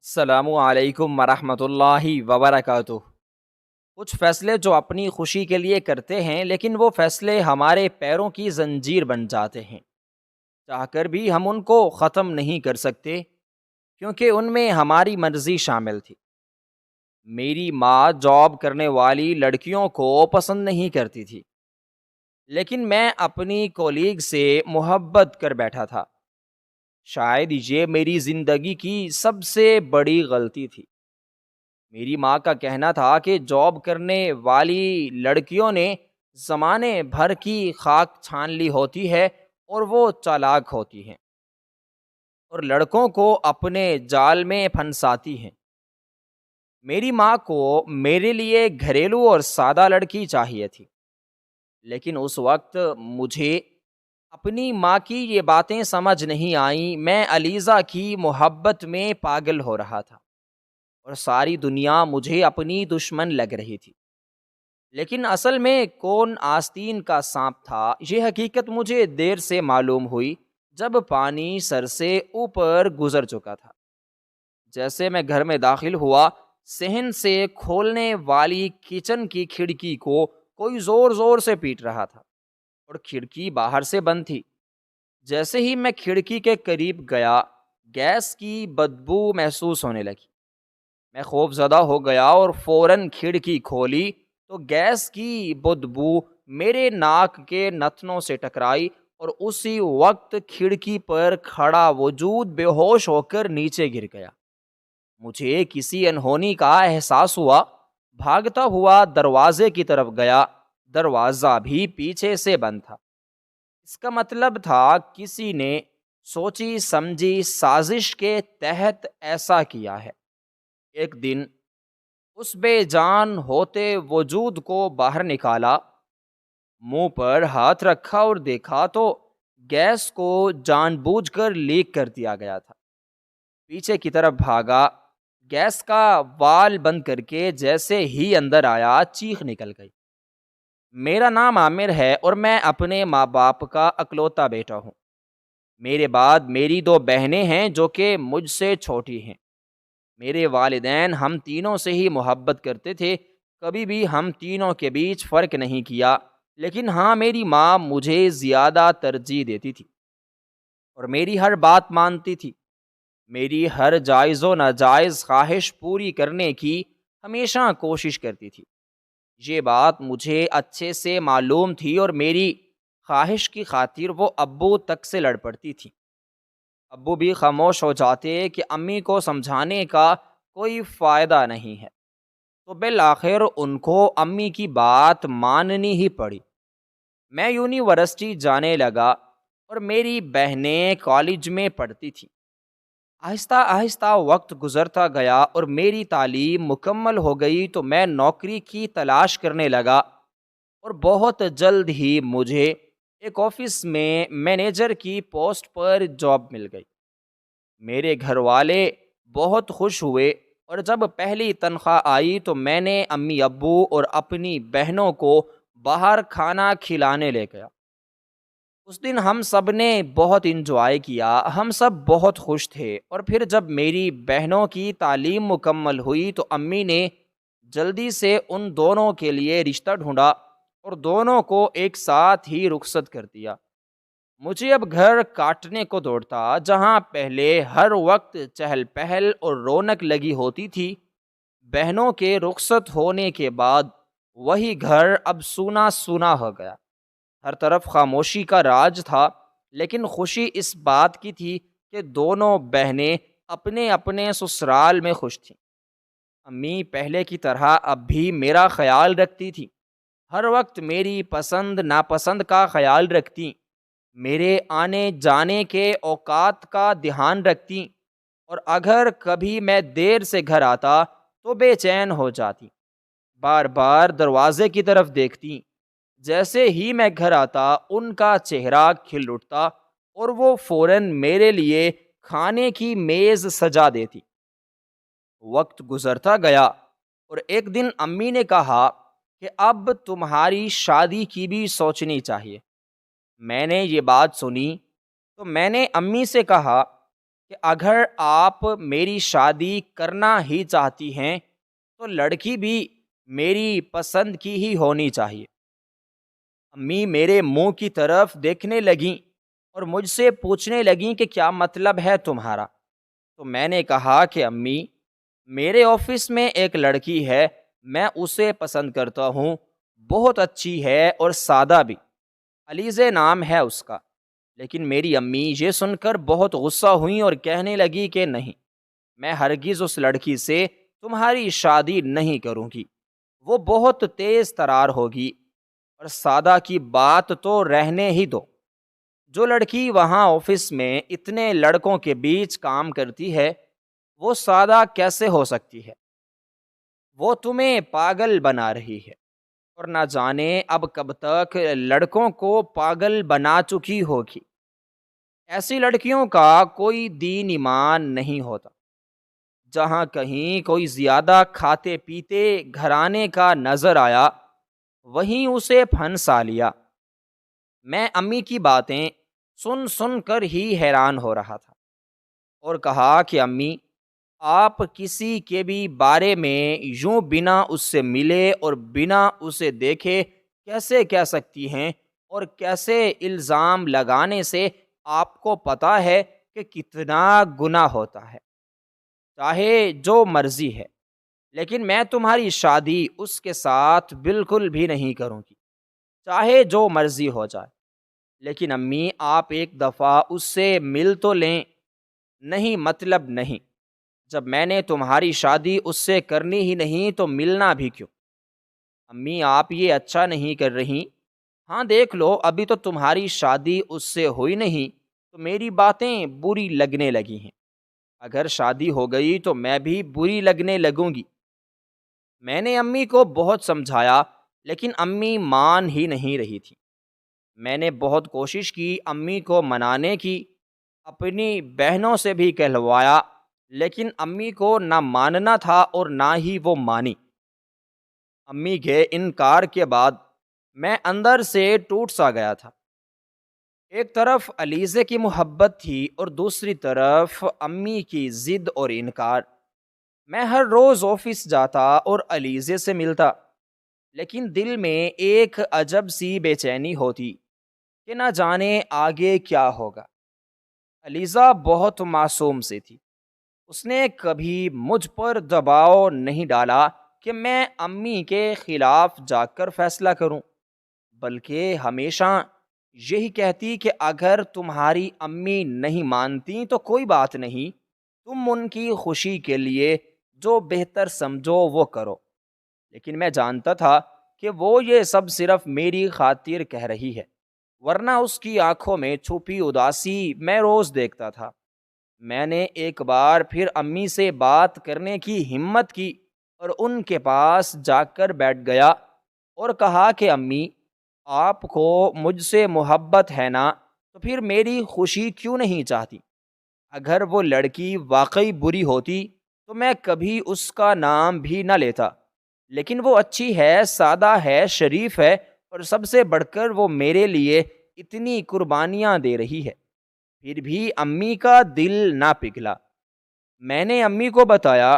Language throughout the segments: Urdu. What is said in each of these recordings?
السلام علیکم ورحمۃ اللہ وبرکاتہ۔ کچھ فیصلے جو اپنی خوشی کے لیے کرتے ہیں لیکن وہ فیصلے ہمارے پیروں کی زنجیر بن جاتے ہیں۔ چاہ کر بھی ہم ان کو ختم نہیں کر سکتے کیونکہ ان میں ہماری مرضی شامل تھی۔ میری ماں جاب کرنے والی لڑکیوں کو پسند نہیں کرتی تھی، لیکن میں اپنی کولیگ سے محبت کر بیٹھا تھا۔ شاید یہ میری زندگی کی سب سے بڑی غلطی تھی۔ میری ماں کا کہنا تھا کہ جاب کرنے والی لڑکیوں نے زمانے بھر کی خاک چھان لی ہوتی ہے اور وہ چالاک ہوتی ہیں اور لڑکوں کو اپنے جال میں پھنساتی ہیں۔ میری ماں کو میرے لیے گھریلو اور سادہ لڑکی چاہیے تھی، لیکن اس وقت مجھے اپنی ماں کی یہ باتیں سمجھ نہیں آئیں۔ میں علیزہ کی محبت میں پاگل ہو رہا تھا اور ساری دنیا مجھے اپنی دشمن لگ رہی تھی، لیکن اصل میں کون آستین کا سانپ تھا، یہ حقیقت مجھے دیر سے معلوم ہوئی جب پانی سر سے اوپر گزر چکا تھا۔ جیسے میں گھر میں داخل ہوا، صحن سے کھولنے والی کچن کی کھڑکی کو کوئی زور زور سے پیٹ رہا تھا اور کھڑکی باہر سے بند تھی۔ جیسے ہی میں کھڑکی کے قریب گیا، گیس کی بدبو محسوس ہونے لگی۔ میں خوف زدہ ہو گیا اور فوراً کھڑکی کھولی تو گیس کی بدبو میرے ناک کے نتنوں سے ٹکرائی اور اسی وقت کھڑکی پر کھڑا وجود بے ہوش ہو کر نیچے گر گیا۔ مجھے کسی انہونی کا احساس ہوا، بھاگتا ہوا دروازے کی طرف گیا۔ دروازہ بھی پیچھے سے بند تھا۔ اس کا مطلب تھا کسی نے سوچی سمجھی سازش کے تحت ایسا کیا ہے۔ ایک دن اس بے جان ہوتے وجود کو باہر نکالا، منہ پر ہاتھ رکھا اور دیکھا تو گیس کو جان بوجھ کر لیک کر دیا گیا تھا۔ پیچھے کی طرف بھاگا، گیس کا وال بند کر کے جیسے ہی اندر آیا چیخ نکل گئی۔ میرا نام عامر ہے اور میں اپنے ماں باپ کا اکلوتا بیٹا ہوں۔ میرے بعد میری دو بہنیں ہیں جو کہ مجھ سے چھوٹی ہیں۔ میرے والدین ہم تینوں سے ہی محبت کرتے تھے، کبھی بھی ہم تینوں کے بیچ فرق نہیں کیا، لیکن ہاں میری ماں مجھے زیادہ ترجیح دیتی تھی اور میری ہر بات مانتی تھی۔ میری ہر جائز و ناجائز خواہش پوری کرنے کی ہمیشہ کوشش کرتی تھی۔ یہ بات مجھے اچھے سے معلوم تھی اور میری خواہش کی خاطر وہ ابو تک سے لڑ پڑتی تھی۔ ابو بھی خاموش ہو جاتے کہ امی کو سمجھانے کا کوئی فائدہ نہیں ہے، تو بالآخر ان کو امی کی بات ماننی ہی پڑی۔ میں یونیورسٹی جانے لگا اور میری بہنیں کالج میں پڑھتی تھیں۔ آہستہ آہستہ وقت گزرتا گیا اور میری تعلیم مکمل ہو گئی تو میں نوکری کی تلاش کرنے لگا اور بہت جلد ہی مجھے ایک آفس میں مینیجر کی پوسٹ پر جاب مل گئی۔ میرے گھر والے بہت خوش ہوئے اور جب پہلی تنخواہ آئی تو میں نے امی ابو اور اپنی بہنوں کو باہر کھانا کھلانے لے گیا۔ اس دن ہم سب نے بہت انجوائے کیا، ہم سب بہت خوش تھے۔ اور پھر جب میری بہنوں کی تعلیم مکمل ہوئی تو امی نے جلدی سے ان دونوں کے لیے رشتہ ڈھونڈا اور دونوں کو ایک ساتھ ہی رخصت کر دیا۔ مجھے اب گھر کاٹنے کو دوڑتا، جہاں پہلے ہر وقت چہل پہل اور رونق لگی ہوتی تھی، بہنوں کے رخصت ہونے کے بعد وہی گھر اب سونا سونا ہو گیا۔ ہر طرف خاموشی کا راج تھا، لیکن خوشی اس بات کی تھی کہ دونوں بہنیں اپنے اپنے سسرال میں خوش تھیں۔ امی پہلے کی طرح اب بھی میرا خیال رکھتی تھی، ہر وقت میری پسند ناپسند کا خیال رکھتی، میرے آنے جانے کے اوقات کا دھیان رکھتی، اور اگر کبھی میں دیر سے گھر آتا تو بے چین ہو جاتی، بار بار دروازے کی طرف دیکھتی۔ جیسے ہی میں گھر آتا ان کا چہرہ کھل اٹھتا اور وہ فوراً میرے لیے کھانے کی میز سجا دیتی۔ وقت گزرتا گیا اور ایک دن امی نے کہا کہ اب تمہاری شادی کی بھی سوچنی چاہیے۔ میں نے یہ بات سنی تو میں نے امی سے کہا کہ اگر آپ میری شادی کرنا ہی چاہتی ہیں تو لڑکی بھی میری پسند کی ہی ہونی چاہیے۔ امی میرے منہ کی طرف دیکھنے لگیں اور مجھ سے پوچھنے لگیں کہ کیا مطلب ہے تمہارا؟ تو میں نے کہا کہ امی، میرے آفس میں ایک لڑکی ہے، میں اسے پسند کرتا ہوں، بہت اچھی ہے اور سادہ بھی، علیزے نام ہے اس کا۔ لیکن میری امی یہ سن کر بہت غصہ ہوئیں اور کہنے لگی کہ نہیں، میں ہرگز اس لڑکی سے تمہاری شادی نہیں کروں گی، وہ بہت تیز ترار ہوگی، اور سادہ کی بات تو رہنے ہی دو، جو لڑکی وہاں آفس میں اتنے لڑکوں کے بیچ کام کرتی ہے وہ سادہ کیسے ہو سکتی ہے؟ وہ تمہیں پاگل بنا رہی ہے، اور نہ جانے اب کب تک لڑکوں کو پاگل بنا چکی ہوگی۔ ایسی لڑکیوں کا کوئی دین ایمان نہیں ہوتا۔ جہاں کہیں کوئی زیادہ کھاتے پیتے گھرانے کا نظر آیا وہیں اسے پھنسا لیا۔ میں امی کی باتیں سن سن کر ہی حیران ہو رہا تھا اور کہا کہ امی، آپ کسی کے بھی بارے میں یوں بنا اس سے ملے اور بنا اسے دیکھے کیسے کہہ سکتی ہیں، اور کیسے الزام لگانے سے آپ کو پتہ ہے کہ کتنا گناہ ہوتا ہے؟ چاہے جو مرضی ہے، لیکن میں تمہاری شادی اس کے ساتھ بالکل بھی نہیں کروں گی، چاہے جو مرضی ہو جائے۔ لیکن امی، آپ ایک دفعہ اس سے مل تو لیں۔ نہیں، مطلب نہیں، جب میں نے تمہاری شادی اس سے کرنی ہی نہیں تو ملنا بھی کیوں؟ امی، آپ یہ اچھا نہیں کر رہی۔ ہاں دیکھ لو، ابھی تو تمہاری شادی اس سے ہوئی نہیں تو میری باتیں بری لگنے لگی ہیں، اگر شادی ہو گئی تو میں بھی بری لگنے لگوں گی۔ میں نے امی کو بہت سمجھایا لیکن امی مان ہی نہیں رہی تھی۔ میں نے بہت کوشش کی امی کو منانے کی، اپنی بہنوں سے بھی کہلوایا، لیکن امی کو نہ ماننا تھا اور نہ ہی وہ مانی۔ امی کے انکار کے بعد میں اندر سے ٹوٹ سا گیا تھا۔ ایک طرف علیزے کی محبت تھی اور دوسری طرف امی کی ضد اور انکار۔ میں ہر روز آفس جاتا اور علیزے سے ملتا، لیکن دل میں ایک عجب سی بے چینی ہوتی کہ نہ جانے آگے کیا ہوگا۔ علیزہ بہت معصوم سی تھی، اس نے کبھی مجھ پر دباؤ نہیں ڈالا کہ میں امی کے خلاف جا کر فیصلہ کروں، بلکہ ہمیشہ یہی کہتی کہ اگر تمہاری امی نہیں مانتی تو کوئی بات نہیں، تم ان کی خوشی کے لیے جو بہتر سمجھو وہ کرو۔ لیکن میں جانتا تھا کہ وہ یہ سب صرف میری خاطر کہہ رہی ہے، ورنہ اس کی آنکھوں میں چھپی اداسی میں روز دیکھتا تھا۔ میں نے ایک بار پھر امی سے بات کرنے کی ہمت کی اور ان کے پاس جا کر بیٹھ گیا اور کہا کہ امی، آپ کو مجھ سے محبت ہے نا، تو پھر میری خوشی کیوں نہیں چاہتی؟ اگر وہ لڑکی واقعی بری ہوتی تو میں کبھی اس کا نام بھی نہ لیتا، لیکن وہ اچھی ہے، سادہ ہے، شریف ہے، اور سب سے بڑھ کر وہ میرے لیے اتنی قربانیاں دے رہی ہے۔ پھر بھی امی کا دل نہ پگھلا۔ میں نے امی کو بتایا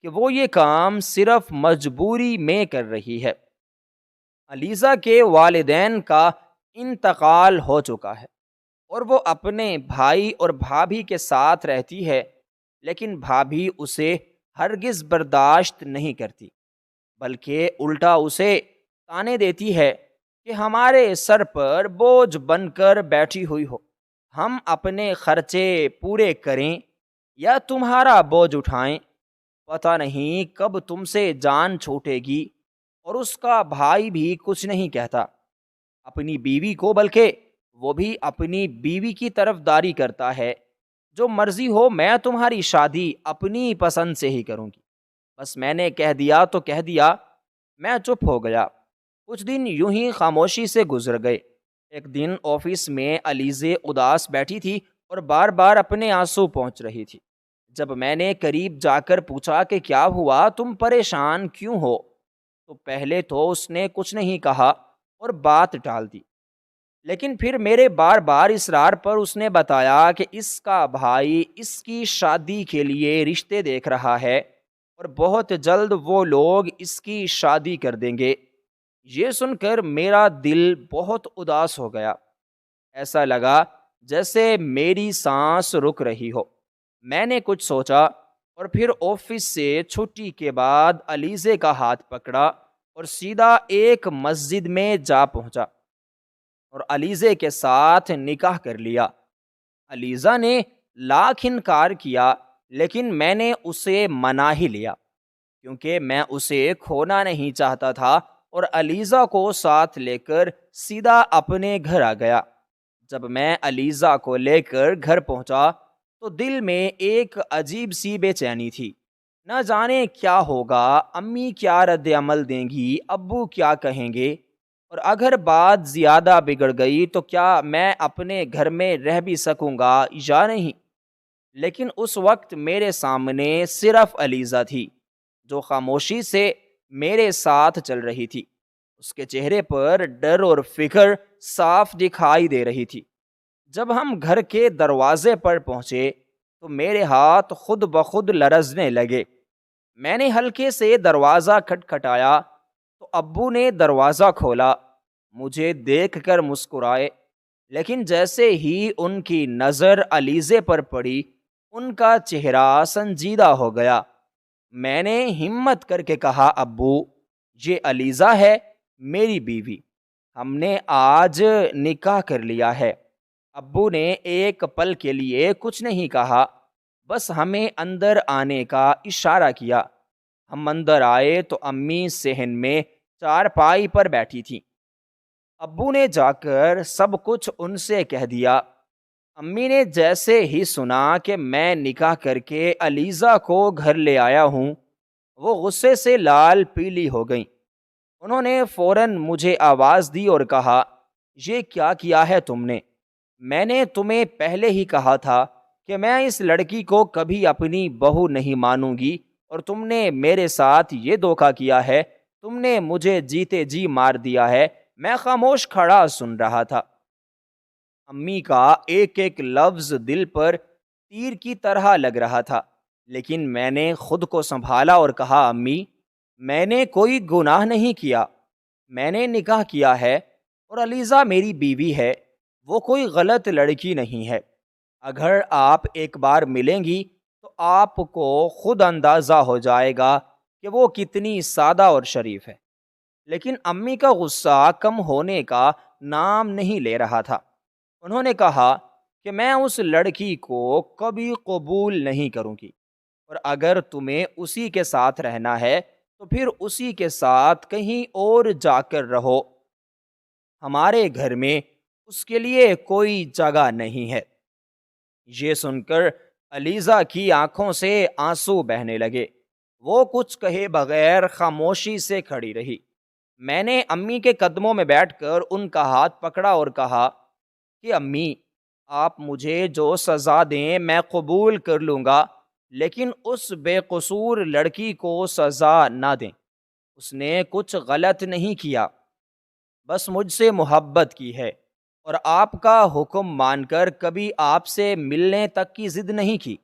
کہ وہ یہ کام صرف مجبوری میں کر رہی ہے۔ علیزہ کے والدین کا انتقال ہو چکا ہے اور وہ اپنے بھائی اور بھابھی کے ساتھ رہتی ہے، لیکن بھابھی اسے ہرگز برداشت نہیں کرتی، بلکہ الٹا اسے تانے دیتی ہے کہ ہمارے سر پر بوجھ بن کر بیٹھی ہوئی ہو، ہم اپنے خرچے پورے کریں یا تمہارا بوجھ اٹھائیں، پتہ نہیں کب تم سے جان چھوٹے گی۔ اور اس کا بھائی بھی کچھ نہیں کہتا اپنی بیوی کو، بلکہ وہ بھی اپنی بیوی کی طرفداری کرتا ہے، جو مرضی ہو، میں تمہاری شادی اپنی پسند سے ہی کروں گی۔ بس میں نے کہہ دیا تو کہہ دیا۔ میں چپ ہو گیا۔ کچھ دن یوں ہی خاموشی سے گزر گئے۔ ایک دن آفس میں علیزے اداس بیٹھی تھی اور بار بار اپنے آنسو پہنچ رہی تھی۔ جب میں نے قریب جا کر پوچھا کہ کیا ہوا، تم پریشان کیوں ہو، تو پہلے تو اس نے کچھ نہیں کہا اور بات ٹال دی، لیکن پھر میرے بار بار اصرار پر اس نے بتایا کہ اس کا بھائی اس کی شادی کے لیے رشتے دیکھ رہا ہے اور بہت جلد وہ لوگ اس کی شادی کر دیں گے۔ یہ سن کر میرا دل بہت اداس ہو گیا، ایسا لگا جیسے میری سانس رک رہی ہو۔ میں نے کچھ سوچا اور پھر آفس سے چھٹی کے بعد علیزے کا ہاتھ پکڑا اور سیدھا ایک مسجد میں جا پہنچا اور علیزے کے ساتھ نکاح کر لیا۔ علیزہ نے لاکھ انکار کیا، لیکن میں نے اسے منا ہی لیا کیونکہ میں اسے کھونا نہیں چاہتا تھا اور علیزہ کو ساتھ لے کر سیدھا اپنے گھر آ گیا۔ جب میں علیزہ کو لے کر گھر پہنچا تو دل میں ایک عجیب سی بے چینی تھی۔ نہ جانے کیا ہوگا، امی کیا رد عمل دیں گی، ابو کیا کہیں گے، اور اگر بات زیادہ بگڑ گئی تو کیا میں اپنے گھر میں رہ بھی سکوں گا یا نہیں۔ لیکن اس وقت میرے سامنے صرف علیزہ تھی جو خاموشی سے میرے ساتھ چل رہی تھی۔ اس کے چہرے پر ڈر اور فکر صاف دکھائی دے رہی تھی۔ جب ہم گھر کے دروازے پر پہنچے تو میرے ہاتھ خود بخود لرزنے لگے۔ میں نے ہلکے سے دروازہ کھٹکھٹایا تو ابو نے دروازہ کھولا، مجھے دیکھ کر مسکرائے، لیکن جیسے ہی ان کی نظر علیزے پر پڑی ان کا چہرہ سنجیدہ ہو گیا۔ میں نے ہمت کر کے کہا، ابو یہ علیزہ ہے میری بیوی، ہم نے آج نکاح کر لیا ہے۔ ابو نے ایک پل کے لیے کچھ نہیں کہا، بس ہمیں اندر آنے کا اشارہ کیا۔ ہم اندر آئے تو امی صحن میں چارپائی پر بیٹھی تھی۔ ابو نے جا کر سب کچھ ان سے کہہ دیا۔ امی نے جیسے ہی سنا کہ میں نکاح کر کے علیزہ کو گھر لے آیا ہوں، وہ غصے سے لال پیلی ہو گئیں۔ انہوں نے فوراً مجھے آواز دی اور کہا، یہ کیا کیا ہے تم نے؟ میں نے تمہیں پہلے ہی کہا تھا کہ میں اس لڑکی کو کبھی اپنی بہو نہیں مانوں گی، اور تم نے میرے ساتھ یہ دھوکہ کیا ہے، تم نے مجھے جیتے جی مار دیا ہے۔ میں خاموش کھڑا سن رہا تھا۔ امی کا ایک ایک لفظ دل پر تیر کی طرح لگ رہا تھا، لیکن میں نے خود کو سنبھالا اور کہا، امی میں نے کوئی گناہ نہیں کیا، میں نے نکاح کیا ہے اور علیزہ میری بیوی ہے، وہ کوئی غلط لڑکی نہیں ہے۔ اگر آپ ایک بار ملیں گی تو آپ کو خود اندازہ ہو جائے گا کہ وہ کتنی سادہ اور شریف ہے۔ لیکن امی کا غصہ کم ہونے کا نام نہیں لے رہا تھا۔ انہوں نے کہا کہ میں اس لڑکی کو کبھی قبول نہیں کروں گی، اور اگر تمہیں اسی کے ساتھ رہنا ہے تو پھر اسی کے ساتھ کہیں اور جا کر رہو، ہمارے گھر میں اس کے لیے کوئی جگہ نہیں ہے۔ یہ سن کر علیزہ کی آنکھوں سے آنسو بہنے لگے۔ وہ کچھ کہے بغیر خاموشی سے کھڑی رہی۔ میں نے امی کے قدموں میں بیٹھ کر ان کا ہاتھ پکڑا اور کہا کہ امی آپ مجھے جو سزا دیں میں قبول کر لوں گا، لیکن اس بے قصور لڑکی کو سزا نہ دیں۔ اس نے کچھ غلط نہیں کیا، بس مجھ سے محبت کی ہے، اور آپ کا حکم مان کر کبھی آپ سے ملنے تک کی ضد نہیں کی۔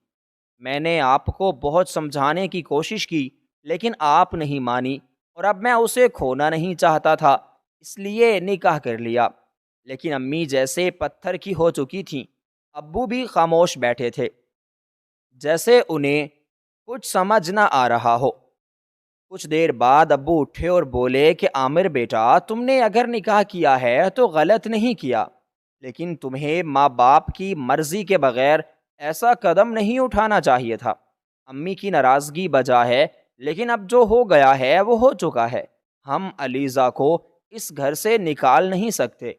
میں نے آپ کو بہت سمجھانے کی کوشش کی، لیکن آپ نہیں مانی، اور اب میں اسے کھونا نہیں چاہتا تھا، اس لیے نکاح کر لیا۔ لیکن امی جیسے پتھر کی ہو چکی تھیں، ابو بھی خاموش بیٹھے تھے، جیسے انہیں کچھ سمجھ نہ آ رہا ہو۔ کچھ دیر بعد ابو اٹھے اور بولے کہ عامر بیٹا، تم نے اگر نکاح کیا ہے تو غلط نہیں کیا، لیکن تمہیں ماں باپ کی مرضی کے بغیر ایسا قدم نہیں اٹھانا چاہیے تھا۔ امی کی ناراضگی بجا ہے، لیکن اب جو ہو گیا ہے وہ ہو چکا ہے، ہم علیزہ کو اس گھر سے نکال نہیں سکتے۔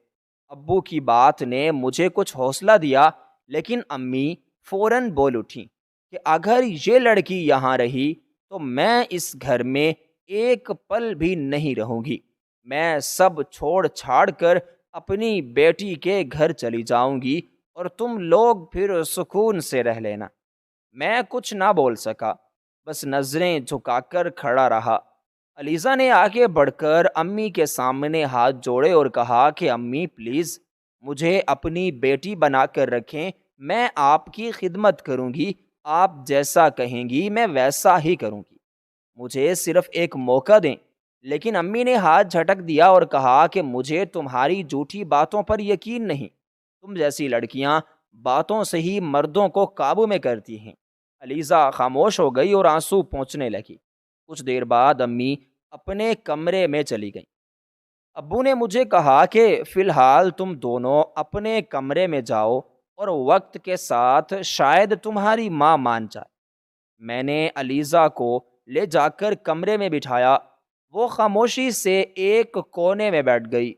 ابو کی بات نے مجھے کچھ حوصلہ دیا، لیکن امی فوراً بول اٹھی کہ اگر یہ لڑکی یہاں رہی تو میں اس گھر میں ایک پل بھی نہیں رہوں گی، میں سب چھوڑ چھاڑ کر اپنی بیٹی کے گھر چلی جاؤں گی، اور تم لوگ پھر سکون سے رہ لینا۔ میں کچھ نہ بول سکا، بس نظریں جھکا کر کھڑا رہا۔ علیزہ نے آگے بڑھ کر امی کے سامنے ہاتھ جوڑے اور کہا کہ امی پلیز مجھے اپنی بیٹی بنا کر رکھیں، میں آپ کی خدمت کروں گی، آپ جیسا کہیں گی میں ویسا ہی کروں گی، مجھے صرف ایک موقع دیں۔ لیکن امی نے ہاتھ جھٹک دیا اور کہا کہ مجھے تمہاری جھوٹی باتوں پر یقین نہیں، تم جیسی لڑکیاں باتوں سے ہی مردوں کو قابو میں کرتی ہیں۔ علیزہ خاموش ہو گئی اور آنسو پہنچنے لگی۔ کچھ دیر بعد امی اپنے کمرے میں چلی گئیں۔ ابو نے مجھے کہا کہ فی الحال تم دونوں اپنے کمرے میں جاؤ اور وقت کے ساتھ شاید تمہاری ماں مان جائے۔ میں نے علیزہ کو لے جا کر کمرے میں بٹھایا۔ وہ خاموشی سے ایک کونے میں بیٹھ گئی۔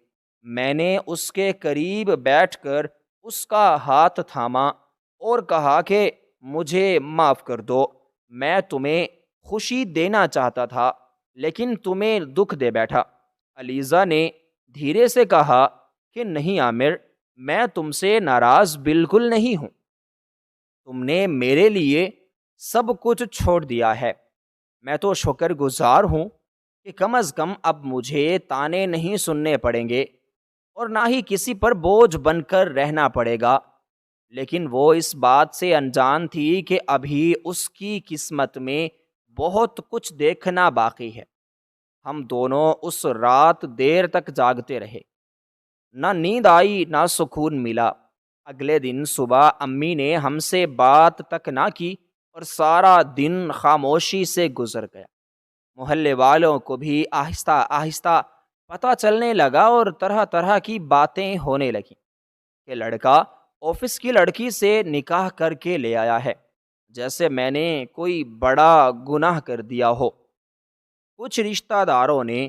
میں نے اس کے قریب بیٹھ کر اس کا ہاتھ تھاما اور کہا کہ مجھے معاف کر دو، میں تمہیں خوشی دینا چاہتا تھا لیکن تمہیں دکھ دے بیٹھا۔ علیزہ نے دھیرے سے کہا کہ نہیں عامر، میں تم سے ناراض بالکل نہیں ہوں، تم نے میرے لیے سب کچھ چھوڑ دیا ہے، میں تو شکر گزار ہوں کہ کم از کم اب مجھے تانے نہیں سننے پڑیں گے اور نہ ہی کسی پر بوجھ بن کر رہنا پڑے گا۔ لیکن وہ اس بات سے انجان تھی کہ ابھی اس کی قسمت میں بہت کچھ دیکھنا باقی ہے۔ ہم دونوں اس رات دیر تک جاگتے رہے، نہ نیند آئی نہ سکون ملا۔ اگلے دن صبح امی نے ہم سے بات تک نہ کی اور سارا دن خاموشی سے گزر گیا۔ محلے والوں کو بھی آہستہ آہستہ پتہ چلنے لگا اور طرح طرح کی باتیں ہونے لگیں کہ لڑکا آفس کی لڑکی سے نکاح کر کے لے آیا ہے، جیسے میں نے کوئی بڑا گناہ کر دیا ہو۔ کچھ رشتہ داروں نے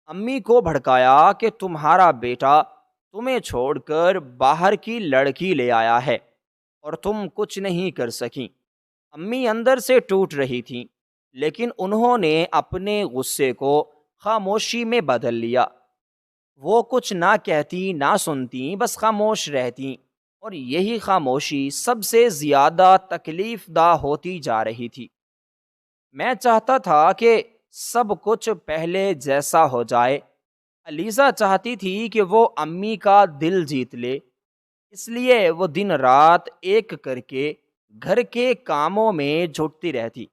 امی کو بھڑکایا کہ تمہارا بیٹا تمہیں چھوڑ کر باہر کی لڑکی لے آیا ہے اور تم کچھ نہیں کر سکیں۔ امی اندر سے ٹوٹ رہی تھیں، لیکن انہوں نے اپنے غصے کو خاموشی میں بدل لیا۔ وہ کچھ نہ کہتی نہ سنتی، بس خاموش رہتی، اور یہی خاموشی سب سے زیادہ تکلیف دہ ہوتی جا رہی تھی۔ میں چاہتا تھا کہ سب کچھ پہلے جیسا ہو جائے۔ علیزہ چاہتی تھی کہ وہ امی کا دل جیت لے، اس لیے وہ دن رات ایک کر کے گھر کے کاموں میں جھوٹتی رہتی۔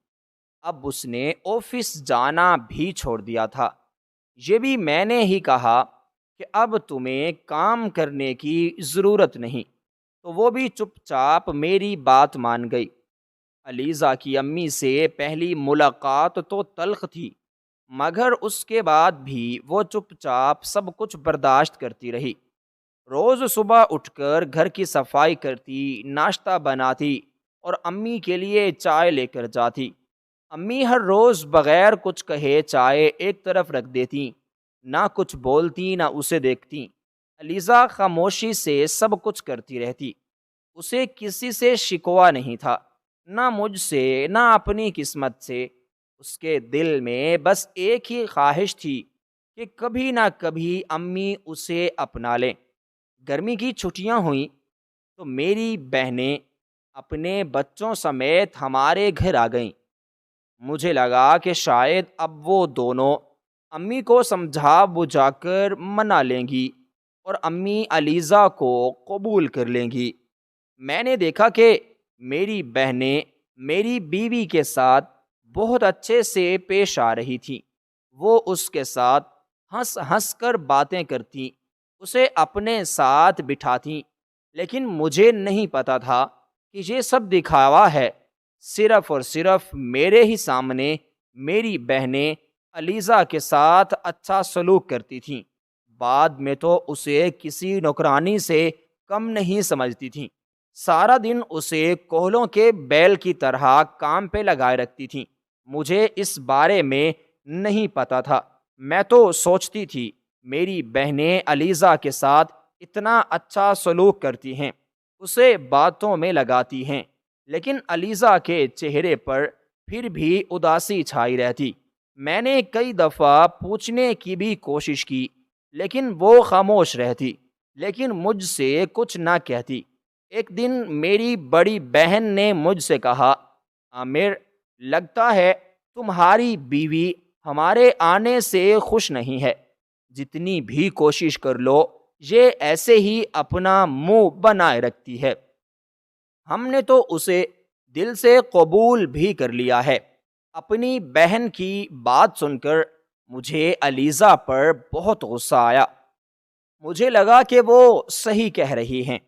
اب اس نے آفس جانا بھی چھوڑ دیا تھا۔ یہ بھی میں نے ہی کہا کہ اب تمہیں کام کرنے کی ضرورت نہیں، تو وہ بھی چپ چاپ میری بات مان گئی۔ علیزہ کی امی سے پہلی ملاقات تو تلخ تھی، مگر اس کے بعد بھی وہ چپ چاپ سب کچھ برداشت کرتی رہی۔ روز صبح اٹھ کر گھر کی صفائی کرتی، ناشتہ بناتی اور امی کے لیے چائے لے کر جاتی۔ امی ہر روز بغیر کچھ کہے چائے ایک طرف رکھ دیتی، نہ کچھ بولتی نہ اسے دیکھتی۔ علیزہ خاموشی سے سب کچھ کرتی رہتی، اسے کسی سے شکوہ نہیں تھا، نہ مجھ سے نہ اپنی قسمت سے۔ اس کے دل میں بس ایک ہی خواہش تھی کہ کبھی نہ کبھی امی اسے اپنا لیں۔ گرمی کی چھٹیاں ہوئیں تو میری بہنیں اپنے بچوں سمیت ہمارے گھر آ گئیں۔ مجھے لگا کہ شاید اب وہ دونوں امی کو سمجھا بجھا کر منا لیں گی اور امی علیزہ کو قبول کر لیں گی۔ میں نے دیکھا کہ میری بہنیں میری بیوی کے ساتھ بہت اچھے سے پیش آ رہی تھیں۔ وہ اس کے ساتھ ہنس ہنس کر باتیں کرتیں، اسے اپنے ساتھ بٹھاتیں، لیکن مجھے نہیں پتا تھا کہ یہ سب دکھاوا ہے۔ صرف اور صرف میرے ہی سامنے میری بہنیں علیزہ کے ساتھ اچھا سلوک کرتی تھیں، بعد میں تو اسے کسی نوکرانی سے کم نہیں سمجھتی تھیں۔ سارا دن اسے کوہلوں کے بیل کی طرح کام پہ لگائے رکھتی تھیں۔ مجھے اس بارے میں نہیں پتا تھا، میں تو سوچتی تھی میری بہنیں علیزہ کے ساتھ اتنا اچھا سلوک کرتی ہیں، اسے باتوں میں لگاتی ہیں، لیکن علیزہ کے چہرے پر پھر بھی اداسی چھائی رہتی۔ میں نے کئی دفعہ پوچھنے کی بھی کوشش کی، لیکن وہ خاموش رہتی، لیکن مجھ سے کچھ نہ کہتی۔ ایک دن میری بڑی بہن نے مجھ سے کہا، عامر، لگتا ہے تمہاری بیوی ہمارے آنے سے خوش نہیں ہے، جتنی بھی کوشش کر لو یہ ایسے ہی اپنا منہ بنائے رکھتی ہے۔ ہم نے تو اسے دل سے قبول بھی کر لیا ہے۔ اپنی بہن کی بات سن کر مجھے علیزہ پر بہت غصہ آیا۔ مجھے لگا کہ وہ صحیح کہہ رہی ہیں۔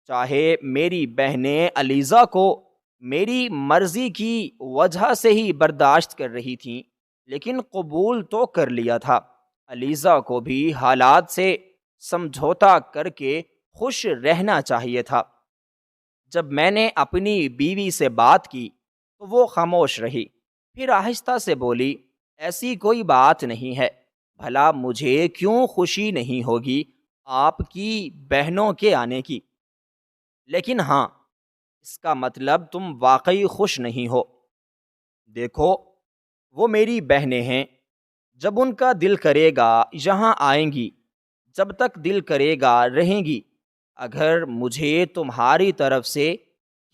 چاہے میری بہنیں علیزہ کو میری مرضی کی وجہ سے ہی برداشت کر رہی تھیں، لیکن قبول تو کر لیا تھا۔ علیزہ کو بھی حالات سے سمجھوتا کر کے خوش رہنا چاہیے تھا۔ جب میں نے اپنی بیوی سے بات کی تو وہ خاموش رہی، پھر آہستہ سے بولی، ایسی کوئی بات نہیں ہے، بھلا مجھے کیوں خوشی نہیں ہوگی آپ کی بہنوں کے آنے کی؟ لیکن ہاں، اس کا مطلب تم واقعی خوش نہیں ہو۔ دیکھو، وہ میری بہنیں ہیں، جب ان کا دل کرے گا یہاں آئیں گی، جب تک دل کرے گا رہیں گی۔ اگر مجھے تمہاری طرف سے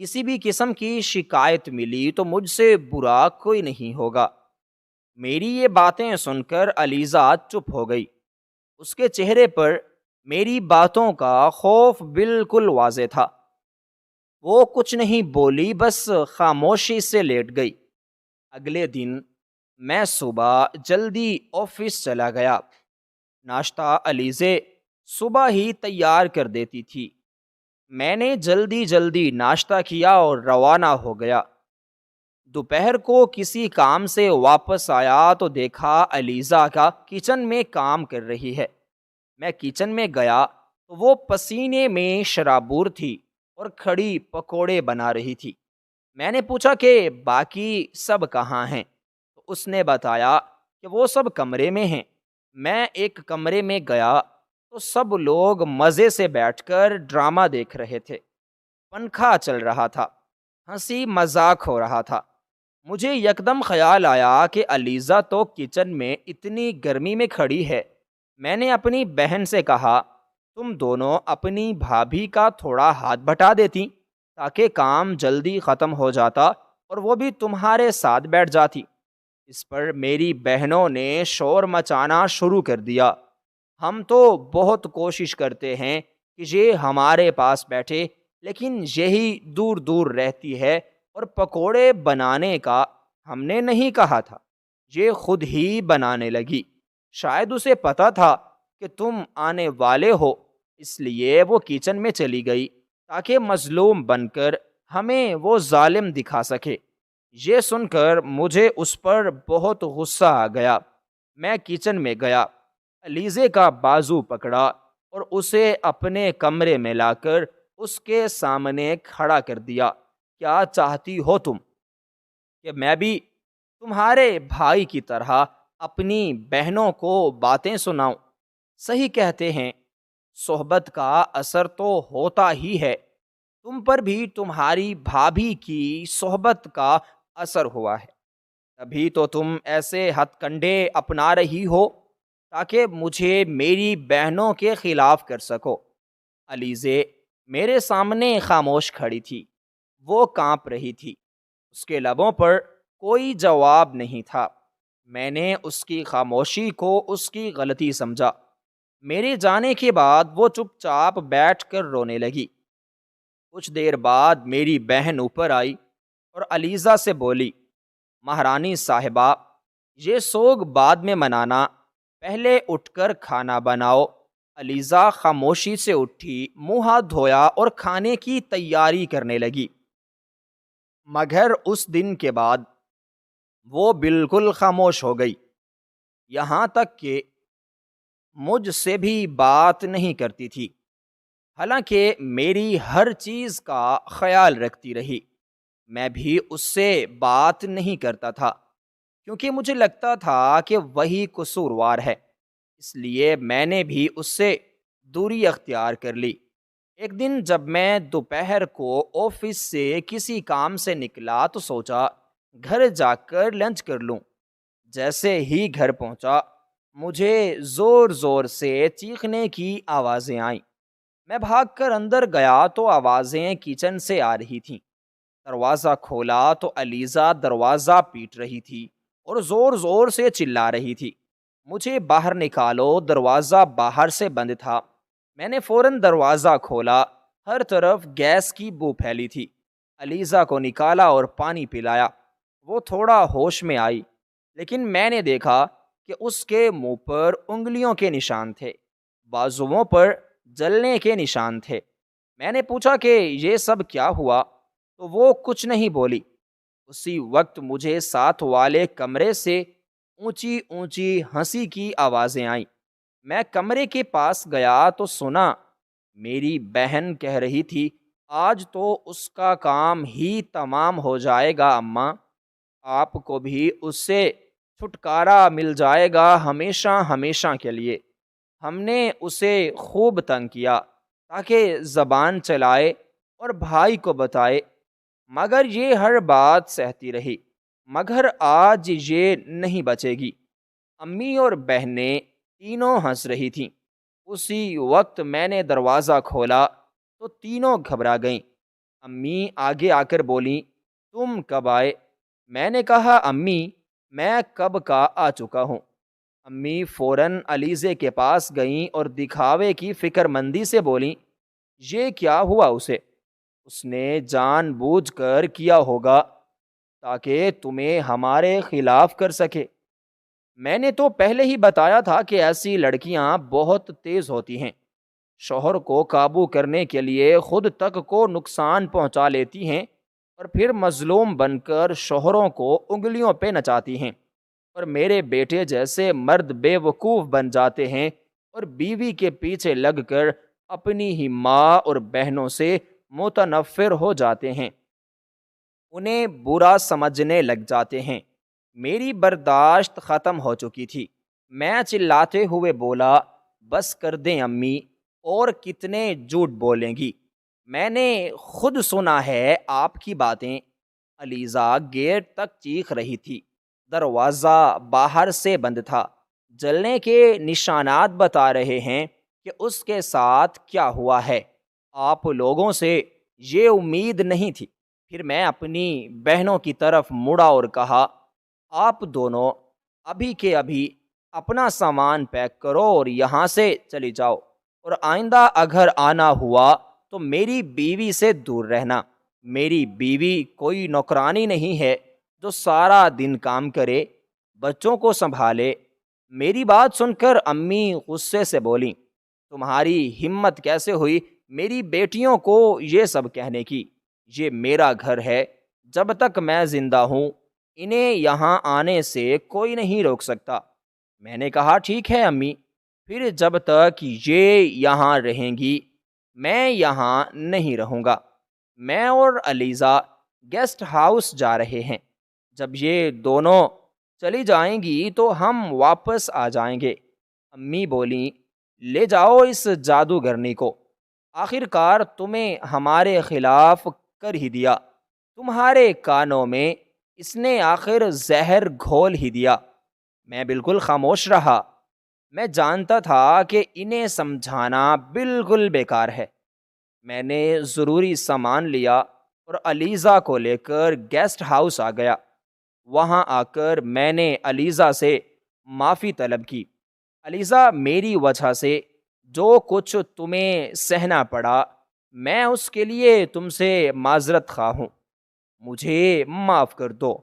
کسی بھی قسم کی شکایت ملی تو مجھ سے برا کوئی نہیں ہوگا۔ میری یہ باتیں سن کر علیزہ چپ ہو گئی۔ اس کے چہرے پر میری باتوں کا خوف بالکل واضح تھا۔ وہ کچھ نہیں بولی، بس خاموشی سے لیٹ گئی۔ اگلے دن میں صبح جلدی آفس چلا گیا۔ ناشتہ علیزے صبح ہی تیار کر دیتی تھی۔ میں نے جلدی ناشتہ کیا اور روانہ ہو گیا۔ دوپہر کو کسی کام سے واپس آیا تو دیکھا علیزہ کا کچن میں کام کر رہی ہے۔ میں کچن میں گیا تو وہ پسینے میں شرابور تھی اور کھڑی پکوڑے بنا رہی تھی۔ میں نے پوچھا کہ باقی سب کہاں ہیں؟ تو اس نے بتایا کہ وہ سب کمرے میں ہیں۔ میں ایک کمرے میں گیا تو سب لوگ مزے سے بیٹھ کر ڈرامہ دیکھ رہے تھے۔ پنکھا چل رہا تھا، ہنسی مذاق ہو رہا تھا۔ مجھے یکدم خیال آیا کہ علیزہ تو کچن میں اتنی گرمی میں کھڑی ہے۔ میں نے اپنی بہن سے کہا، تم دونوں اپنی بھابھی کا تھوڑا ہاتھ بٹا دیتی تاکہ کام جلدی ختم ہو جاتا اور وہ بھی تمہارے ساتھ بیٹھ جاتی۔ اس پر میری بہنوں نے شور مچانا شروع کر دیا۔ ہم تو بہت کوشش کرتے ہیں کہ یہ ہمارے پاس بیٹھے، لیکن یہی دور دور رہتی ہے، اور پکوڑے بنانے کا ہم نے نہیں کہا تھا، یہ خود ہی بنانے لگی۔ شاید اسے پتا تھا کہ تم آنے والے ہو، اس لیے وہ کچن میں چلی گئی تاکہ مظلوم بن کر ہمیں وہ ظالم دکھا سکے۔ یہ سن کر مجھے اس پر بہت غصہ آ گیا۔ میں کچن میں گیا، علیزے کا بازو پکڑا اور اسے اپنے کمرے میں لا کر اس کے سامنے کھڑا کر دیا۔ کیا چاہتی ہو تم کہ میں بھی تمہارے بھائی کی طرح اپنی بہنوں کو باتیں سناؤں؟ صحیح کہتے ہیں، صحبت کا اثر تو ہوتا ہی ہے۔ تم پر بھی تمہاری بھابھی کی صحبت کا اثر ہوا ہے، تبھی تو تم ایسے ہتھ کنڈے اپنا رہی ہو تاکہ مجھے میری بہنوں کے خلاف کر سکو۔ علیزے میرے سامنے خاموش کھڑی تھی، وہ کانپ رہی تھی، اس کے لبوں پر کوئی جواب نہیں تھا۔ میں نے اس کی خاموشی کو اس کی غلطی سمجھا۔ میرے جانے کے بعد وہ چپ چاپ بیٹھ کر رونے لگی۔ کچھ دیر بعد میری بہن اوپر آئی اور علیزہ سے بولی، مہرانی صاحبہ، یہ سوگ بعد میں منانا، پہلے اٹھ کر کھانا بناؤ۔ علیزہ خاموشی سے اٹھی، منہ ہاتھ دھویا اور کھانے کی تیاری کرنے لگی۔ مگر اس دن کے بعد وہ بالکل خاموش ہو گئی، یہاں تک کہ مجھ سے بھی بات نہیں کرتی تھی، حالانکہ میری ہر چیز کا خیال رکھتی رہی۔ میں بھی اس سے بات نہیں کرتا تھا کیونکہ مجھے لگتا تھا کہ وہی قصوروار ہے، اس لیے میں نے بھی اس سے دوری اختیار کر لی۔ ایک دن جب میں دوپہر کو آفس سے کسی کام سے نکلا تو سوچا گھر جا کر لنچ کر لوں۔ جیسے ہی گھر پہنچا مجھے زور زور سے چیخنے کی آوازیں آئیں۔ میں بھاگ کر اندر گیا تو آوازیں کچن سے آ رہی تھیں۔ دروازہ کھولا تو علیزہ دروازہ پیٹ رہی تھی اور زور زور سے چلا رہی تھی، مجھے باہر نکالو، دروازہ باہر سے بند تھا۔ میں نے فوراً دروازہ کھولا، ہر طرف گیس کی بو پھیلی تھی۔ علیزہ کو نکالا اور پانی پلایا۔ وہ تھوڑا ہوش میں آئی، لیکن میں نے دیکھا کہ اس کے منہ پر انگلیوں کے نشان تھے، بازوؤں پر جلنے کے نشان تھے۔ میں نے پوچھا کہ یہ سب کیا ہوا، تو وہ کچھ نہیں بولی۔ اسی وقت مجھے ساتھ والے کمرے سے اونچی اونچی ہنسی کی آوازیں آئیں۔ میں کمرے کے پاس گیا تو سنا میری بہن کہہ رہی تھی، آج تو اس کا کام ہی تمام ہو جائے گا اماں، آپ کو بھی اس سے چھٹکارا مل جائے گا ہمیشہ ہمیشہ کے لیے۔ ہم نے اسے خوب تنگ کیا تاکہ زبان چلائے اور بھائی کو بتائے، مگر یہ ہر بات سہتی رہی، مگر آج یہ نہیں بچے گی۔ امی اور بہنیں تینوں ہنس رہی تھیں۔ اسی وقت میں نے دروازہ کھولا تو تینوں گھبرا گئیں۔ امی آگے آ کر بولیں، تم کب آئے؟ میں نے کہا، امی میں کب کا آ چکا ہوں۔ امی فوراً علیزے کے پاس گئیں اور دکھاوے کی فکر مندی سے بولیں، یہ کیا ہوا اسے؟ اس نے جان بوجھ کر کیا ہوگا تاکہ تمہیں ہمارے خلاف کر سکے۔ میں نے تو پہلے ہی بتایا تھا کہ ایسی لڑکیاں بہت تیز ہوتی ہیں، شوہر کو قابو کرنے کے لیے خود تک کو نقصان پہنچا لیتی ہیں اور پھر مظلوم بن کر شوہروں کو انگلیوں پہ نچاتی ہیں، اور میرے بیٹے جیسے مرد بے وقوف بن جاتے ہیں اور بیوی کے پیچھے لگ کر اپنی ہی ماں اور بہنوں سے متنفر ہو جاتے ہیں، انہیں برا سمجھنے لگ جاتے ہیں۔ میری برداشت ختم ہو چکی تھی۔ میں چلاتے ہوئے بولا، بس کر دیں امی، اور کتنے جھوٹ بولیں گی؟ میں نے خود سنا ہے آپ کی باتیں۔ علیزہ گیٹ تک چیخ رہی تھی۔ دروازہ باہر سے بند تھا۔ جلنے کے نشانات بتا رہے ہیں کہ اس کے ساتھ کیا ہوا ہے۔ آپ لوگوں سے یہ امید نہیں تھی۔ پھر میں اپنی بہنوں کی طرف مڑا اور کہا، آپ دونوں ابھی کے ابھی اپنا سامان پیک کرو اور یہاں سے چلی جاؤ، اور آئندہ اگر آنا ہوا تو میری بیوی سے دور رہنا۔ میری بیوی کوئی نوکرانی نہیں ہے جو سارا دن کام کرے، بچوں کو سنبھالے۔ میری بات سن کر امی غصے سے بولیں، تمہاری ہمت کیسے ہوئی میری بیٹیوں کو یہ سب کہنے کی؟ یہ میرا گھر ہے، جب تک میں زندہ ہوں انہیں یہاں آنے سے کوئی نہیں روک سکتا۔ میں نے کہا، ٹھیک ہے امی، پھر جب تک یہ یہاں رہیں گی میں یہاں نہیں رہوں گا۔ میں اور علیزہ گیسٹ ہاؤس جا رہے ہیں، جب یہ دونوں چلی جائیں گی تو ہم واپس آ جائیں گے۔ امی بولیں، لے جاؤ اس جادوگرنی کو، آخر کار تمہیں ہمارے خلاف کر ہی دیا، تمہارے کانوں میں اس نے آخر زہر گھول ہی دیا۔ میں بالکل خاموش رہا۔ میں جانتا تھا کہ انہیں سمجھانا بالکل بیکار ہے۔ میں نے ضروری سامان لیا اور علیزہ کو لے کر گیسٹ ہاؤس آ گیا۔ وہاں آ کر میں نے علیزہ سے معافی طلب کی۔ علیزہ، میری وجہ سے جو کچھ تمہیں سہنا پڑا میں اس کے لیے تم سے معذرت خواہ ہوں، مجھے معاف کر دو۔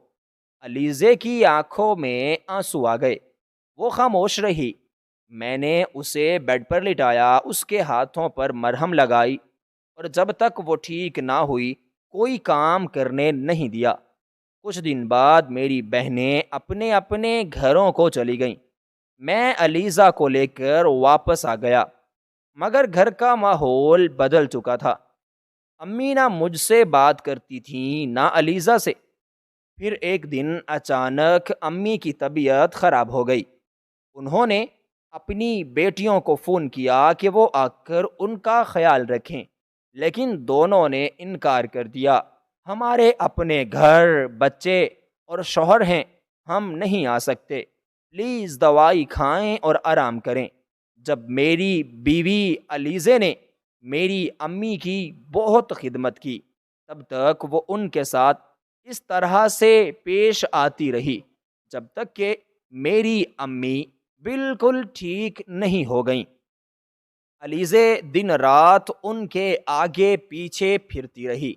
علیزے کی آنکھوں میں آنسو آ گئے، وہ خاموش رہی۔ میں نے اسے بیڈ پر لٹایا، اس کے ہاتھوں پر مرہم لگائی، اور جب تک وہ ٹھیک نہ ہوئی کوئی کام کرنے نہیں دیا۔ کچھ دن بعد میری بہنیں اپنے اپنے گھروں کو چلی گئیں۔ میں علیزہ کو لے کر واپس آ گیا، مگر گھر کا ماحول بدل چکا تھا۔ امی نہ مجھ سے بات کرتی تھیں نہ علیزہ سے۔ پھر ایک دن اچانک امی کی طبیعت خراب ہو گئی۔ انہوں نے اپنی بیٹیوں کو فون کیا کہ وہ آ کر ان کا خیال رکھیں، لیکن دونوں نے انکار کر دیا۔ ہمارے اپنے گھر، بچے اور شوہر ہیں، ہم نہیں آ سکتے، پلیز دوائی کھائیں اور آرام کریں۔ جب میری بیوی علیزے نے میری امی کی بہت خدمت کی، تب تک وہ ان کے ساتھ اس طرح سے پیش آتی رہی جب تک کہ میری امی بالکل ٹھیک نہیں ہو گئیں۔ علیزے دن رات ان کے آگے پیچھے پھرتی رہی،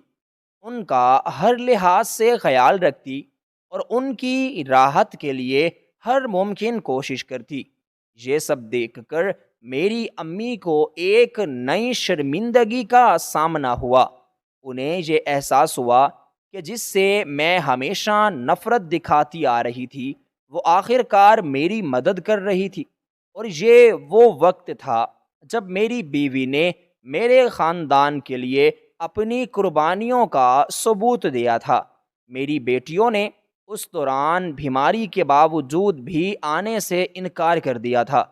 ان کا ہر لحاظ سے خیال رکھتی اور ان کی راحت کے لیے ہر ممکن کوشش کرتی۔ یہ سب دیکھ کر میری امی کو ایک نئی شرمندگی کا سامنا ہوا۔ انہیں یہ احساس ہوا کہ جس سے میں ہمیشہ نفرت دکھاتی آ رہی تھی، وہ آخر کار میری مدد کر رہی تھی۔ اور یہ وہ وقت تھا جب میری بیوی نے میرے خاندان کے لیے اپنی قربانیوں کا ثبوت دیا تھا۔ میری بیٹیوں نے اس دوران بیماری کے باوجود بھی آنے سے انکار کر دیا تھا۔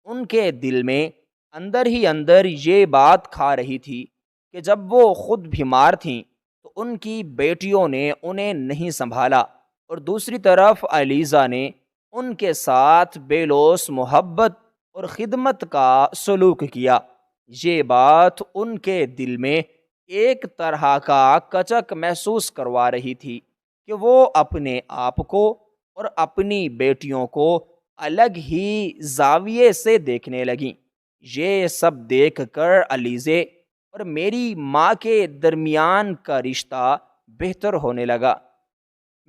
ان کے دل میں اندر ہی اندر یہ بات کھا رہی تھی کہ جب وہ خود بیمار تھیں تو ان کی بیٹیوں نے انہیں نہیں سنبھالا، اور دوسری طرف علیزہ نے ان کے ساتھ بے لوث محبت اور خدمت کا سلوک کیا۔ یہ بات ان کے دل میں ایک طرح کا کچک محسوس کروا رہی تھی کہ وہ اپنے آپ کو اور اپنی بیٹیوں کو الگ ہی زاویے سے دیکھنے لگیں۔ یہ سب دیکھ کر علیزے اور میری ماں کے درمیان کا رشتہ بہتر ہونے لگا۔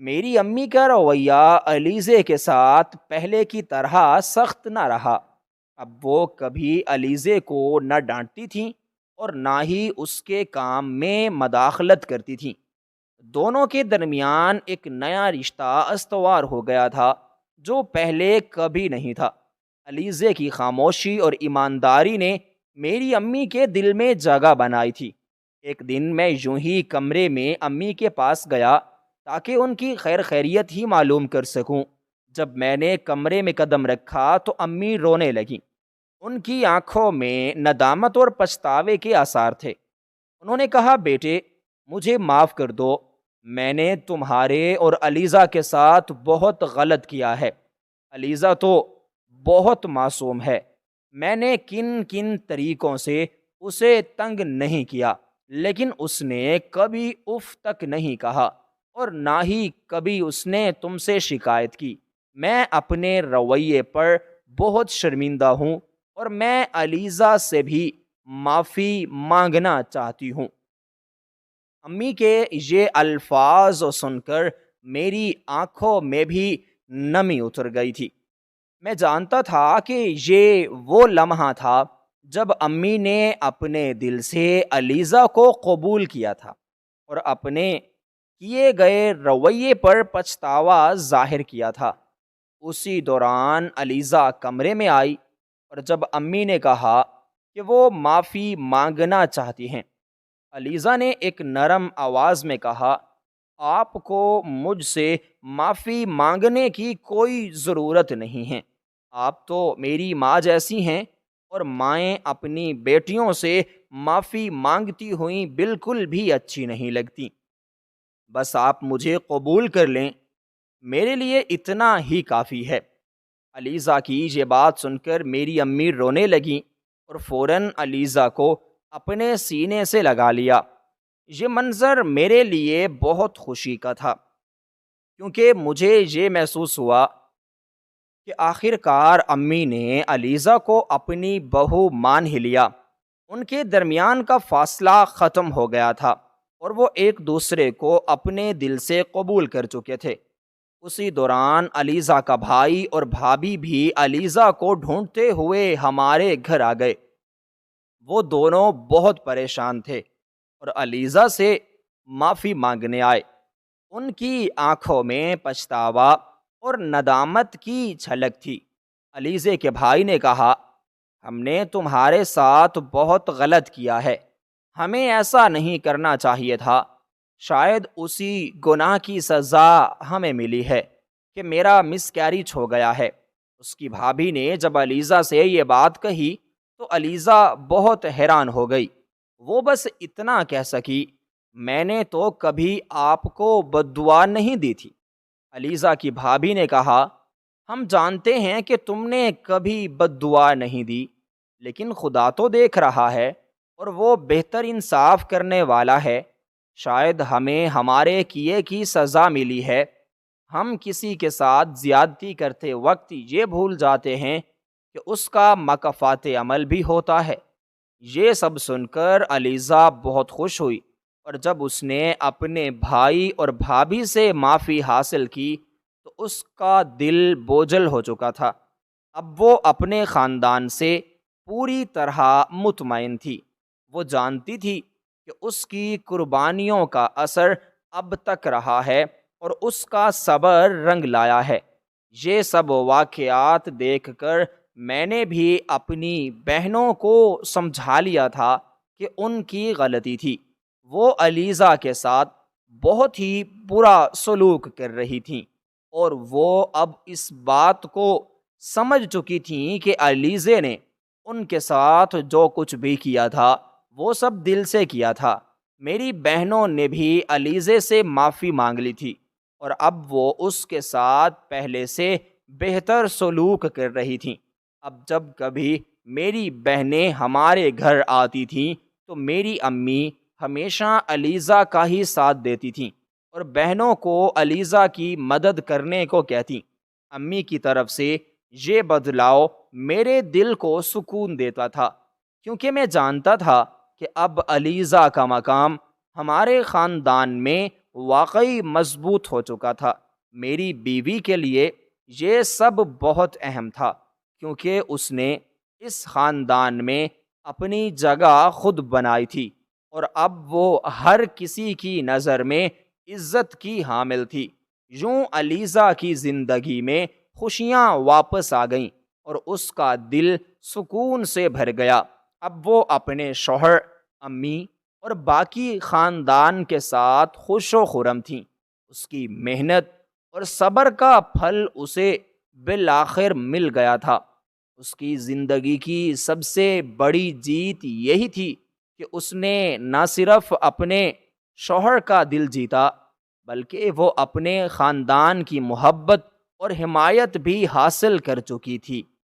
میری امی کا رویہ علیزے کے ساتھ پہلے کی طرح سخت نہ رہا۔ اب وہ کبھی علیزے کو نہ ڈانٹتی تھیں اور نہ ہی اس کے کام میں مداخلت کرتی تھیں۔ دونوں کے درمیان ایک نیا رشتہ استوار ہو گیا تھا جو پہلے کبھی نہیں تھا۔ علیزے کی خاموشی اور ایمانداری نے میری امی کے دل میں جگہ بنائی تھی۔ ایک دن میں یوں ہی کمرے میں امی کے پاس گیا تاکہ ان کی خیر خیریت ہی معلوم کر سکوں۔ جب میں نے کمرے میں قدم رکھا تو امی رونے لگیں۔ ان کی آنکھوں میں ندامت اور پچھتاوے کے آثار تھے۔ انہوں نے کہا، بیٹے مجھے معاف کر دو، میں نے تمہارے اور علیزہ کے ساتھ بہت غلط کیا ہے۔ علیزہ تو بہت معصوم ہے، میں نے کن کن طریقوں سے اسے تنگ نہیں کیا، لیکن اس نے کبھی اف تک نہیں کہا اور نہ ہی کبھی اس نے تم سے شکایت کی۔ میں اپنے رویے پر بہت شرمندہ ہوں اور میں علیزہ سے بھی معافی مانگنا چاہتی ہوں۔ امی کے یہ الفاظ سن کر میری آنکھوں میں بھی نمی اتر گئی تھی۔ میں جانتا تھا کہ یہ وہ لمحہ تھا جب امی نے اپنے دل سے علیزہ کو قبول کیا تھا اور اپنے کیے گئے رویے پر پچھتاوا ظاہر کیا تھا۔ اسی دوران علیزہ کمرے میں آئی اور جب امی نے کہا کہ وہ معافی مانگنا چاہتی ہیں، علیزہ نے ایک نرم آواز میں کہا، آپ کو مجھ سے معافی مانگنے کی کوئی ضرورت نہیں ہے۔ آپ تو میری ماں جیسی ہیں اور مائیں اپنی بیٹیوں سے معافی مانگتی ہوئیں بالکل بھی اچھی نہیں لگتی۔ بس آپ مجھے قبول کر لیں، میرے لیے اتنا ہی کافی ہے۔ علیزہ کی یہ بات سن کر میری امی رونے لگیں اور فوراً علیزہ کو اپنے سینے سے لگا لیا۔ یہ منظر میرے لیے بہت خوشی کا تھا، کیونکہ مجھے یہ محسوس ہوا کہ آخر کار امی نے علیزہ کو اپنی بہو مان ہی لیا۔ ان کے درمیان کا فاصلہ ختم ہو گیا تھا اور وہ ایک دوسرے کو اپنے دل سے قبول کر چکے تھے۔ اسی دوران علیزہ کا بھائی اور بھابھی بھی علیزہ کو ڈھونڈتے ہوئے ہمارے گھر آ گئے۔ وہ دونوں بہت پریشان تھے اور علیزہ سے معافی مانگنے آئے۔ ان کی آنکھوں میں پچھتاوا اور ندامت کی جھلک تھی۔ علیزے کے بھائی نے کہا، ہم نے تمہارے ساتھ بہت غلط کیا ہے، ہمیں ایسا نہیں کرنا چاہیے تھا۔ شاید اسی گناہ کی سزا ہمیں ملی ہے کہ میرا مس کیریج ہو گیا ہے۔ اس کی بھابھی نے جب علیزہ سے یہ بات کہی تو علیزہ بہت حیران ہو گئی۔ وہ بس اتنا کہہ سکی، میں نے تو کبھی آپ کو بد دعا نہیں دی تھی۔ علیزہ کی بھابھی نے کہا، ہم جانتے ہیں کہ تم نے کبھی بد دعا نہیں دی، لیکن خدا تو دیکھ رہا ہے اور وہ بہتر انصاف کرنے والا ہے۔ شاید ہمیں ہمارے کیے کی سزا ملی ہے۔ ہم کسی کے ساتھ زیادتی کرتے وقت یہ بھول جاتے ہیں کہ اس کا مکافات عمل بھی ہوتا ہے۔ یہ سب سن کر علیزہ بہت خوش ہوئی، اور جب اس نے اپنے بھائی اور بھابھی سے معافی حاصل کی تو اس کا دل بوجھل ہو چکا تھا۔ اب وہ اپنے خاندان سے پوری طرح مطمئن تھی۔ وہ جانتی تھی کہ اس کی قربانیوں کا اثر اب تک رہا ہے اور اس کا صبر رنگ لایا ہے۔ یہ سب واقعات دیکھ کر میں نے بھی اپنی بہنوں کو سمجھا لیا تھا کہ ان کی غلطی تھی۔ وہ علیزہ کے ساتھ بہت ہی برا سلوک کر رہی تھیں، اور وہ اب اس بات کو سمجھ چکی تھیں کہ علیزے نے ان کے ساتھ جو کچھ بھی کیا تھا وہ سب دل سے کیا تھا۔ میری بہنوں نے بھی علیزے سے معافی مانگ لی تھی، اور اب وہ اس کے ساتھ پہلے سے بہتر سلوک کر رہی تھیں۔ اب جب کبھی میری بہنیں ہمارے گھر آتی تھیں تو میری امی ہمیشہ علیزہ کا ہی ساتھ دیتی تھیں اور بہنوں کو علیزہ کی مدد کرنے کو کہتی۔ امی کی طرف سے یہ بدلاؤ میرے دل کو سکون دیتا تھا، کیونکہ میں جانتا تھا کہ اب علیزہ کا مقام ہمارے خاندان میں واقعی مضبوط ہو چکا تھا۔ میری بیوی کے لیے یہ سب بہت اہم تھا، کیونکہ اس نے اس خاندان میں اپنی جگہ خود بنائی تھی، اور اب وہ ہر کسی کی نظر میں عزت کی حامل تھی۔ یوں علیزہ کی زندگی میں خوشیاں واپس آ گئیں اور اس کا دل سکون سے بھر گیا۔ اب وہ اپنے شوہر، امی اور باقی خاندان کے ساتھ خوش و خرم تھیں۔ اس کی محنت اور صبر کا پھل اسے بالآخر مل گیا تھا۔ اس کی زندگی کی سب سے بڑی جیت یہی تھی کہ اس نے نہ صرف اپنے شوہر کا دل جیتا، بلکہ وہ اپنے خاندان کی محبت اور حمایت بھی حاصل کر چکی تھی۔